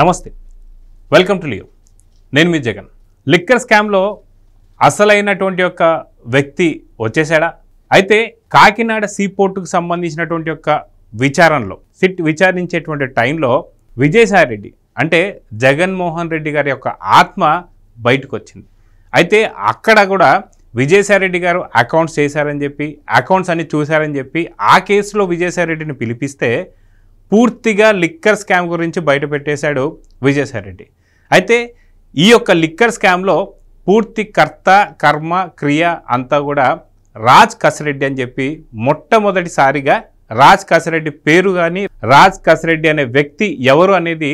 నమస్తే, welcome to Leo. నేను మీ Jagan. Liquor స్కామ్లో అసలైనటువంటి ఒక వ్యక్తి వచ్చేసాడా? అయితే కాకినాడ సీ పోర్టుకు సంబంధించినటువంటి ఒక విచారణలో సిట్ విచారించేటువంటి టైంలో విజయసాయి రెడ్డి అంటే జగన్మోహన్ రెడ్డి గారి యొక్క ఆత్మ బయటకు వచ్చింది. అయితే అక్కడ కూడా విజయసాయి రెడ్డి గారు అకౌంట్స్ చేశారని చెప్పి, అకౌంట్స్ అన్ని చూశారని చెప్పి ఆ కేసులో విజయసాయి రెడ్డిని పిలిపిస్తే పూర్తిగా లిక్కర్ స్కామ్ గురించి బయట పెట్టేశాడు విజయసాయి రెడ్డి. అయితే ఈ యొక్క లిక్కర్ స్కామ్లో పూర్తి కర్త కర్మ క్రియ అంతా కూడా రాజ్ కసిరెడ్డి అని చెప్పి మొట్టమొదటిసారిగా రాజ్ కసిరెడ్డి పేరు కానీ రాజ్ కసిరెడ్డి అనే వ్యక్తి ఎవరు అనేది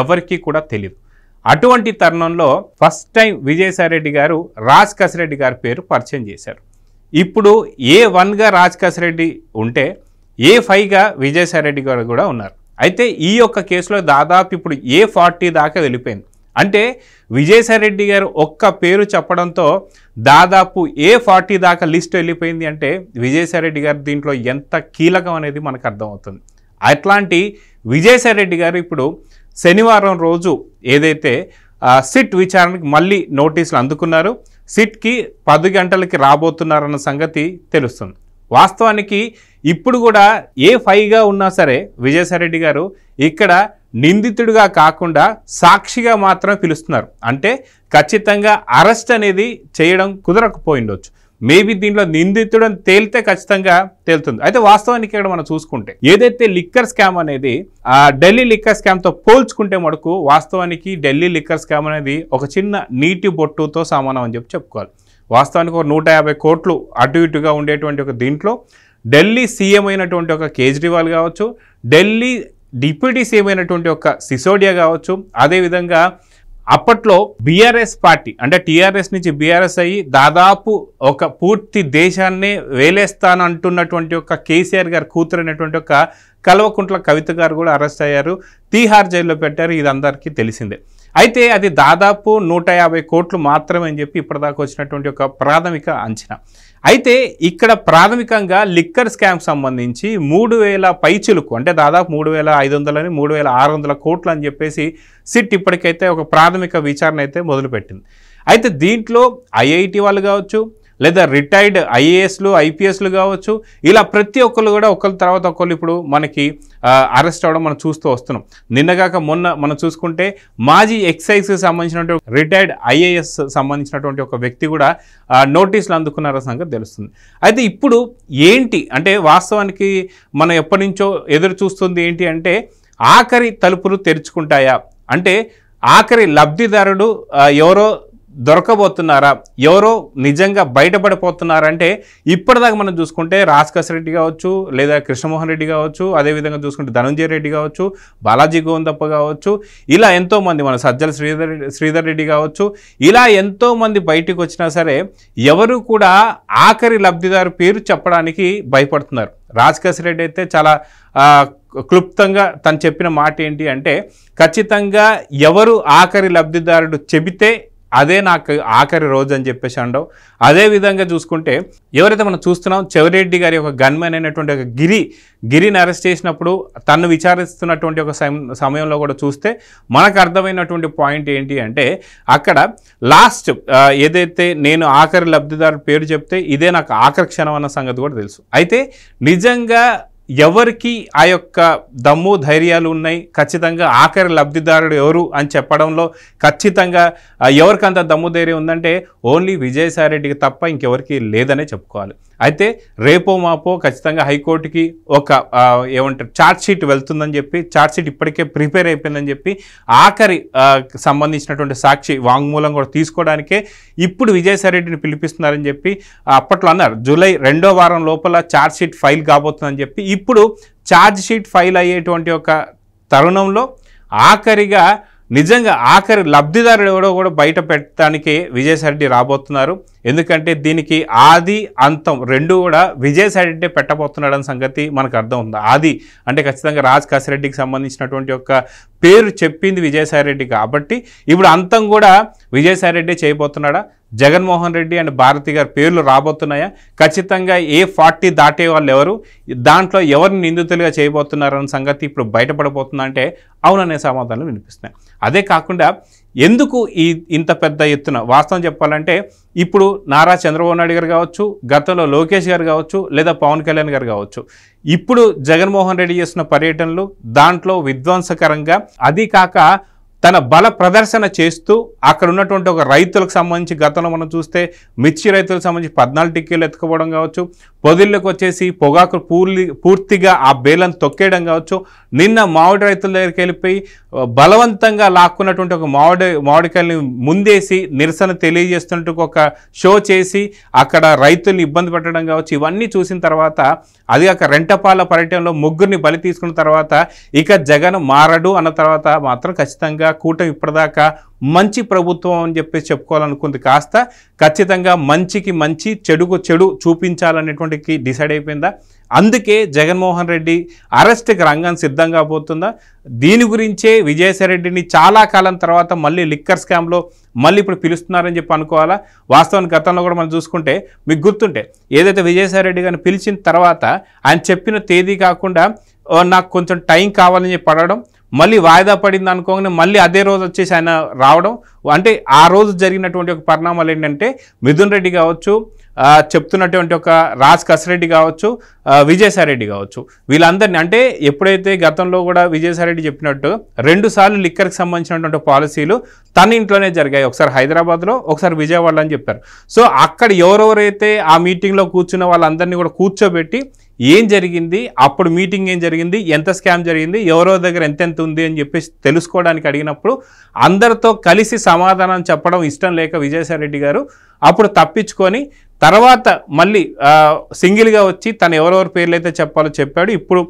ఎవరికి కూడా తెలియదు. అటువంటి తరుణంలో ఫస్ట్ టైం విజయసాయి రెడ్డి గారు రాజ్ కసిరెడ్డి గారి పేరు పరిచయం చేశారు. ఇప్పుడు A1గా రాజ్ కసిరెడ్డి ఉంటే A5గా విజయసాయి రెడ్డి గారు కూడా ఉన్నారు. అయితే ఈ యొక్క కేసులో దాదాపు ఇప్పుడు A40 దాకా వెళ్ళిపోయింది. అంటే విజయసాయి రెడ్డి గారు ఒక్క పేరు చెప్పడంతో దాదాపు A40 దాకా లిస్ట్ వెళ్ళిపోయింది. అంటే విజయసాయి రెడ్డి గారు దీంట్లో ఎంత కీలకం అనేది మనకు అర్థమవుతుంది. అట్లాంటి విజయసాయి రెడ్డి గారు ఇప్పుడు శనివారం రోజు ఏదైతే సిట్ విచారణకి మళ్ళీ నోటీసులు అందుకున్నారు, సిట్కి 10 గంటలకి రాబోతున్నారన్న సంగతి తెలుస్తుంది. వాస్తవానికి ఇప్పుడు కూడా A5గా ఉన్నా సరే విజయసాయి రెడ్డి గారు ఇక్కడ నిందితుడిగా కాకుండా సాక్షిగా మాత్రమే పిలుస్తున్నారు. అంటే ఖచ్చితంగా అరెస్ట్ అనేది చేయడం కుదరకపోయిండొచ్చు. మేబీ దీంట్లో నిందితుడని తేలితే ఖచ్చితంగా తేలుతుంది. అయితే వాస్తవానికి ఇక్కడ మనం చూసుకుంటే ఏదైతే లిక్కర్ స్కామ్ అనేది ఢిల్లీ లిక్కర్ స్కామ్తో పోల్చుకుంటే మటుకు వాస్తవానికి ఢిల్లీ లిక్కర్ స్కామ్ అనేది ఒక చిన్న నీటి బొట్టుతో సమానం అని చెప్పుకోవాలి. వాస్తవానికి ఒక 150 కోట్లు అటు ఇటుగా ఉండేటువంటి ఒక దీంట్లో ఢిల్లీ సీఎం అయినటువంటి ఒక కేజ్రీవాల్ కావచ్చు, ఢిల్లీ డిప్యూటీ సీఎం అయినటువంటి ఒక సిసోడియా కావచ్చు, అదేవిధంగా అప్పట్లో బీఆర్ఎస్ పార్టీ అంటే టీఆర్ఎస్ నుంచి బీఆర్ఎస్ అయ్యి దాదాపు ఒక పూర్తి దేశాన్నే వేలేస్తానంటున్నటువంటి ఒక కేసీఆర్ గారు కూతురైనటువంటి ఒక కల్వకుంట్ల కవిత గారు కూడా అరెస్ట్ అయ్యారు, తీహార్ జైల్లో పెట్టారు. ఇది అందరికీ తెలిసిందే. అయితే అది దాదాపు 150 కోట్లు మాత్రమే అని చెప్పి ఇప్పటిదాకా వచ్చినటువంటి ఒక ప్రాథమిక అంచనా. అయితే ఇక్కడ ప్రాథమికంగా లిక్కర్ స్కామ్ సంబంధించి 3000 పైచులకు అంటే దాదాపు 3500 అని 3600 కోట్లు అని చెప్పేసి సిట్ ఇప్పటికైతే ఒక ప్రాథమిక విచారణ అయితే మొదలుపెట్టింది. అయితే దీంట్లో ఐఐటి వాళ్ళు కావచ్చు, లేదా రిటైర్డ్ ఐఏఎస్లు ఐపీఎస్లు కావచ్చు, ఇలా ప్రతి ఒక్కరు కూడా ఒకరి తర్వాత ఒకళ్ళు ఇప్పుడు మనకి అరెస్ట్ అవ్వడం మనం చూస్తూ వస్తున్నాం. నిన్నగాక మొన్న మనం చూసుకుంటే మాజీ ఎక్సైజ్కి సంబంధించినటువంటి రిటైర్డ్ ఐఏఎస్ సంబంధించినటువంటి ఒక వ్యక్తి కూడా నోటీసులు అందుకున్నారన్న సంగతి తెలుస్తుంది. అయితే ఇప్పుడు ఏంటి అంటే వాస్తవానికి మనం ఎప్పటి నుంచో ఎదురు చూస్తుంది ఏంటి అంటే ఆఖరి తలుపులు తెరుచుకుంటాయా, అంటే ఆఖరి లబ్ధిదారుడు ఎవరో దొరకబోతున్నారా, ఎవరో నిజంగా బయటపడిపోతున్నారంటే ఇప్పటిదాకా మనం చూసుకుంటే రాజ్ కసిరెడ్డి కావచ్చు, లేదా కృష్ణమోహన్ రెడ్డి కావచ్చు, అదేవిధంగా చూసుకుంటే ధనంజయ రెడ్డి కావచ్చు, బాలాజీ గోవిందప్ప కావచ్చు, ఇలా ఎంతోమంది మన సజ్జల శ్రీధర్ రెడ్డి కావచ్చు, ఇలా ఎంతోమంది బయటకు వచ్చినా సరే ఎవరు కూడా ఆఖరి లబ్ధిదారు పేరు చెప్పడానికి భయపడుతున్నారు. రాజ్ కసిరెడ్డి అయితే చాలా క్లుప్తంగా తను చెప్పిన మాట ఏంటి అంటే ఖచ్చితంగా ఎవరు ఆఖరి లబ్ధిదారుడు చెబితే అదే నాకు ఆఖరి రోజు అని చెప్పేసి అండవు. అదేవిధంగా చూసుకుంటే ఎవరైతే మనం చూస్తున్నాం చెవిరెడ్డి గారి ఒక గన్మెన్ అయినటువంటి ఒక గిరిని అరెస్ట్ చేసినప్పుడు తను విచారిస్తున్నటువంటి ఒక సమయంలో కూడా చూస్తే మనకు అర్థమైనటువంటి పాయింట్ ఏంటి అంటే అక్కడ లాస్ట్ ఏదైతే నేను ఆఖరి లబ్ధిదారు పేరు చెప్తే ఇదే నాకు ఆఖరి క్షణం అన్న సంగతి కూడా తెలుసు. అయితే నిజంగా ఎవరికి ఆ యొక్క దమ్ము ధైర్యాలు ఉన్నాయి, ఖచ్చితంగా ఆఖరి లబ్ధిదారుడు ఎవరు అని చెప్పడంలో ఖచ్చితంగా ఎవరికంత దమ్ము ధైర్యం ఉందంటే ఓన్లీ విజయసాయి రెడ్డికి తప్ప ఇంకెవరికి లేదనే చెప్పుకోవాలి. అయితే రేపో మాపో ఖచ్చితంగా హైకోర్టుకి ఒక ఏమంటారు ఛార్జ్ షీట్ వెళ్తుందని చెప్పి, ఛార్జ్ షీట్ ఇప్పటికే ప్రిపేర్ అయిపోయిందని చెప్పి ఆఖరి సంబంధించినటువంటి సాక్షి వాంగ్మూలం కూడా తీసుకోవడానికే ఇప్పుడు విజయసాయి రెడ్డిని పిలిపిస్తున్నారని చెప్పి అప్పట్లో అన్నారు. జూలై 2వ వారం లోపల ఛార్జ్ షీట్ ఫైల్ కాబోతుందని చెప్పి ఇప్పుడు ఛార్జ్ షీట్ ఫైల్ అయ్యేటువంటి ఒక తరుణంలో ఆఖరిగా నిజంగా ఆఖరి లబ్ధిదారుడు ఎవడో కూడా బయట పెట్టడానికి విజయసాయి రెడ్డి రాబోతున్నారు. ఎందుకంటే దీనికి ఆది అంతం రెండు కూడా విజయసాయి రెడ్డి పెట్టబోతున్నాడన్న సంగతి మనకు అర్థం ఉంది. ఆది అంటే ఖచ్చితంగా రాజ్ కసిరెడ్డికి సంబంధించినటువంటి ఒక పేరు చెప్పింది విజయసాయిరెడ్డి కాబట్టి ఇప్పుడు అంతం కూడా విజయసాయిరెడ్డి చేయబోతున్నాడా, జగన్మోహన్ రెడ్డి అండ్ భారతి గారి పేర్లు రాబోతున్నాయా, ఖచ్చితంగా A40 దాటే వాళ్ళు ఎవరు, దాంట్లో ఎవరిని నిందితులుగా చేయబోతున్నారన్న సంగతి ఇప్పుడు బయటపడబోతుందా అంటే అవుననే సమాధానం వినిపిస్తున్నాయి. అదే కాకుండా ఎందుకు ఇంత పెద్ద ఎత్తున వాస్తవం చెప్పాలంటే ఇప్పుడు నారా చంద్రబాబు నాయుడు గారు కావచ్చు, గతంలో లోకేష్ గారు కావచ్చు, లేదా పవన్ కళ్యాణ్ గారు కావచ్చు, ఇప్పుడు జగన్మోహన్ రెడ్డి చేస్తున్న పర్యటనలు దాంట్లో విధ్వంసకరంగా, అది కాక తన బల ప్రదర్శన చేస్తూ అక్కడ ఉన్నటువంటి ఒక రైతులకు సంబంధించి గతంలో మనం చూస్తే మిర్చి రైతులకు సంబంధించి 14 టిక్కీలు ఎత్తుకోవడం కావచ్చు, పొదిళ్ళకు వచ్చేసి పొగాకు పూర్తిగా ఆ బేలను తొక్కేయడం కావచ్చు, నిన్న మామిడి రైతుల దగ్గరికి వెళ్ళిపోయి బలవంతంగా లాక్కున్నటువంటి ఒక మామిడికాయల్ని ముందేసి నిరసన తెలియజేస్తున్నట్టు ఒక షో చేసి అక్కడ రైతుల్ని ఇబ్బంది పెట్టడం కావచ్చు, ఇవన్నీ చూసిన తర్వాత అది కాక రెంటపాల పర్యటనలో ముగ్గురిని బలి తీసుకున్న తర్వాత ఇక జగన్ మారడు అన్న తర్వాత మాత్రం ఖచ్చితంగా కూటమి ఇప్పటిదాకా మంచి ప్రభుత్వం అని చెప్పేసి చెప్పుకోవాలనుకుంది కాస్త ఖచ్చితంగా మంచికి మంచి చెడుకు చెడు చూపించాలనేటువంటికి డిసైడ్ అయిపోయిందా, అందుకే జగన్మోహన్ రెడ్డి అరెస్ట్కి రంగం సిద్ధంగా పోతుందా, దీని గురించే విజయసాయిరెడ్డిని చాలా కాలం తర్వాత మళ్ళీ లిక్కర్ స్కామ్లో మళ్ళీ ఇప్పుడు పిలుస్తున్నారని చెప్పి అనుకోవాలా. వాస్తవానికి గతంలో కూడా మనం చూసుకుంటే మీకు గుర్తుంటే ఏదైతే విజయసాయిరెడ్డి గారిని పిలిచిన తర్వాత ఆయన చెప్పిన తేదీ కాకుండా నాకు కొంచెం టైం కావాలని చెప్పి అడగడం, మళ్ళీ వాయిదా పడింది అనుకోగానే మళ్ళీ అదే రోజు వచ్చేసి ఆయన రావడం, అంటే ఆ రోజు జరిగినటువంటి ఒక పరిణామాలు ఏంటంటే మిథున్ రెడ్డి కావచ్చు, చెప్తున్నటువంటి ఒక రాజ్ కసిరెడ్డి కావచ్చు, విజయసాయిరెడ్డి కావచ్చు, వీళ్ళందరినీ అంటే ఎప్పుడైతే గతంలో కూడా విజయసాయిరెడ్డి చెప్పినట్టు 2 సార్లు లిక్కర్కి సంబంధించినటువంటి పాలసీలు తన ఇంట్లోనే జరిగాయి, ఒకసారి హైదరాబాద్లో ఒకసారి విజయవాడలో అని చెప్పారు. సో అక్కడ ఎవరెవరైతే ఆ మీటింగ్లో కూర్చున్న వాళ్ళందరినీ కూడా కూర్చోబెట్టి ఏం జరిగింది, అప్పుడు మీటింగ్ ఏం జరిగింది, ఎంత స్కామ్ జరిగింది, ఎవరెవరి దగ్గర ఎంతెంత ఉంది అని చెప్పేసి తెలుసుకోవడానికి అడిగినప్పుడు అందరితో కలిసి సమాధానం చెప్పడం ఇష్టం లేక విజయసాయిరెడ్డి గారు అప్పుడు తప్పించుకొని తర్వాత మళ్ళీ సింగిల్గా వచ్చి తను ఎవరెవరి పేర్లు అయితే చెప్పాలో చెప్పాడు. ఇప్పుడు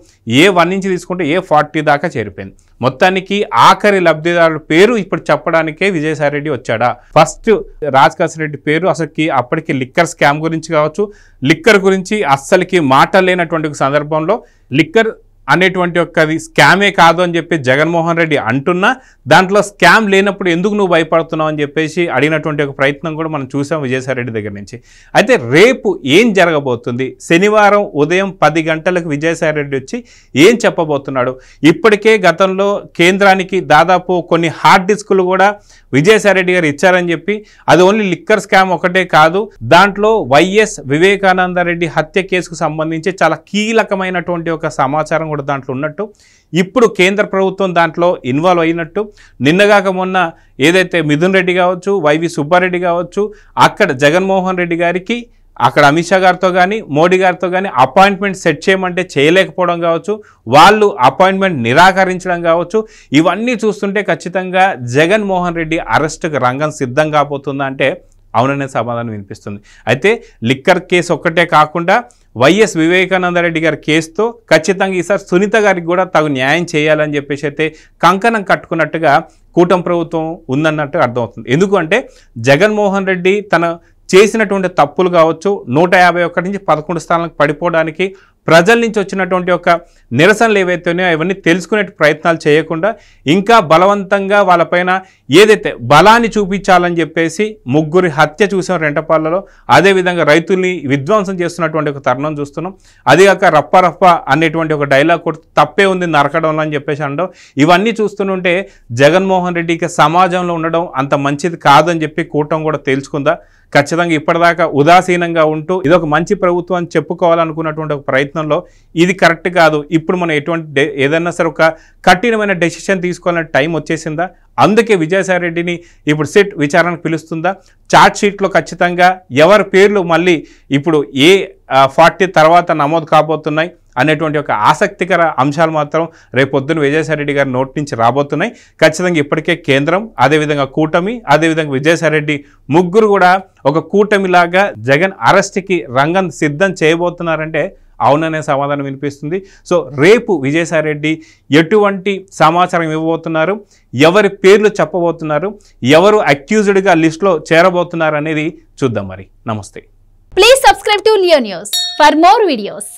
A1 నుంచి తీసుకుంటే A40 దాకా చేరిపోయింది. మొత్తానికి ఆఖరి లబ్ధిదారుల పేరు ఇప్పుడు చెప్పడానికే విజయసాయిరెడ్డి వచ్చాడా. ఫస్ట్ రాజ్ కసిరెడ్డి పేరు అసలుకి అప్పటికి లిక్కర్ స్కామ్ గురించి కావచ్చు, లిక్కర్ గురించి అస్సలకి మాట లేనటువంటి సందర్భంలో లిక్కర్ అనేటువంటి ఒక్కది స్కామే కాదు అని చెప్పి జగన్మోహన్ రెడ్డి అంటున్నా దాంట్లో స్కామ్ లేనప్పుడు ఎందుకు నువ్వు భయపడుతున్నావు అని చెప్పేసి అడిగినటువంటి ఒక ప్రయత్నం కూడా మనం చూసాం విజయసాయిరెడ్డి దగ్గర నుంచి. అయితే రేపు ఏం జరగబోతుంది, శనివారం ఉదయం 10 గంటలకు విజయసాయిరెడ్డి వచ్చి ఏం చెప్పబోతున్నాడు. ఇప్పటికే గతంలో కేంద్రానికి దాదాపు కొన్ని హార్డ్ డిస్కులు కూడా విజయసాయిరెడ్డి గారు ఇచ్చారని చెప్పి, అది ఓన్లీ లిక్కర్ స్కామ్ ఒకటే కాదు, దాంట్లో వైఎస్ వివేకానందరెడ్డి హత్య కేసుకు సంబంధించి చాలా కీలకమైనటువంటి ఒక సమాచారం కూడా దాంట్లో ఉన్నట్టు, ఇప్పుడు కేంద్ర ప్రభుత్వం దాంట్లో ఇన్వాల్వ్ అయినట్టు, నిన్నగాక మొన్న ఏదైతే మిథున్ రెడ్డి కావచ్చు, వైవి సుబ్బారెడ్డి కావచ్చు, అక్కడ జగన్మోహన్ రెడ్డి గారికి అక్కడ అమిత్ షా గారితో కానీ మోడీ గారితో కానీ అపాయింట్మెంట్ సెట్ చేయమంటే చేయలేకపోవడం కావచ్చు, వాళ్ళు అపాయింట్మెంట్ నిరాకరించడం కావచ్చు, ఇవన్నీ చూస్తుంటే ఖచ్చితంగా జగన్మోహన్ రెడ్డి అరెస్టుకు రంగం సిద్ధం కాబోతుందా అంటే అవుననే సమాధానం వినిపిస్తుంది. అయితే లిక్కర్ కేసు ఒక్కటే కాకుండా వైఎస్ వివేకానందరెడ్డి గారి కేసుతో ఖచ్చితంగా ఈసారి సునీత గారికి కూడా తగు న్యాయం చేయాలని చెప్పేసి అయితే కంకణం కట్టుకున్నట్టుగా కూటమి ప్రభుత్వం ఉందన్నట్టు అర్థమవుతుంది. ఎందుకంటే జగన్మోహన్ రెడ్డి తన చేసినటువంటి తప్పులు కావచ్చు, 151 నుంచి 11 స్థానాలకు పడిపోవడానికి ప్రజల నుంచి వచ్చినటువంటి ఒక నిరసనలు ఏవైతే ఉన్నాయో అవన్నీ తెలుసుకునే ప్రయత్నాలు చేయకుండా ఇంకా బలవంతంగా వాళ్ళపైన ఏదైతే బలాన్ని చూపించాలని చెప్పేసి ముగ్గురి హత్య చూసాం రెంటపాలలో, అదేవిధంగా రైతుల్ని విధ్వంసం చేస్తున్నటువంటి ఒక తరుణం చూస్తున్నాం. అది కాక రప్ప రప్ప అనేటువంటి ఒక డైలాగ్ కూడా తప్పే ఉంది నరకడంలో అని చెప్పేసి అనడం, ఇవన్నీ చూస్తుంటే జగన్మోహన్ రెడ్డికి సమాజంలో ఉండడం అంత మంచిది కాదని చెప్పి కూటమి కూడా తేల్చుకుందా. ఖచ్చితంగా ఇప్పటిదాకా ఉదాసీనంగా ఉంటూ ఇదొక మంచి ప్రభుత్వం అని చెప్పుకోవాలనుకున్నటువంటి ఒక ప్రయత్నంలో ఇది కరెక్ట్ కాదు, ఇప్పుడు మనం ఎటువంటి ఏదైనా సరే ఒక కఠినమైన డెసిషన్ తీసుకోవాలనే టైం వచ్చేసిందా, అందుకే విజయసాయిరెడ్డిని ఇప్పుడు సిట్ విచారణకు పిలుస్తుందా, చార్జ్ షీట్లో ఖచ్చితంగా ఎవరి పేర్లు మళ్ళీ ఇప్పుడు A40 తర్వాత నమోదు కాబోతున్నాయి అనేటువంటి ఒక ఆసక్తికర అంశాలు మాత్రం రేపొద్దున విజయసాయిరెడ్డి గారి నోటి నుంచి రాబోతున్నాయి. ఖచ్చితంగా ఇప్పటికే కేంద్రం, అదేవిధంగా కూటమి, అదేవిధంగా విజయసాయిరెడ్డి ముగ్గురు కూడా ఒక కూటమిలాగా జగన్ అరెస్ట్కి రంగం సిద్ధం చేయబోతున్నారంటే అవుననే సమాధానం వినిపిస్తుంది. సో రేపు విజయసాయిరెడ్డి ఎటువంటి సమాచారం ఇవ్వబోతున్నారు, ఎవరి పేర్లు చెప్పబోతున్నారు, ఎవరు అక్యూజ్డ్గా లిస్టులో చేరబోతున్నారు అనేది చూద్దాం. మరి నమస్తే. Please subscribe to Leo news for more videos.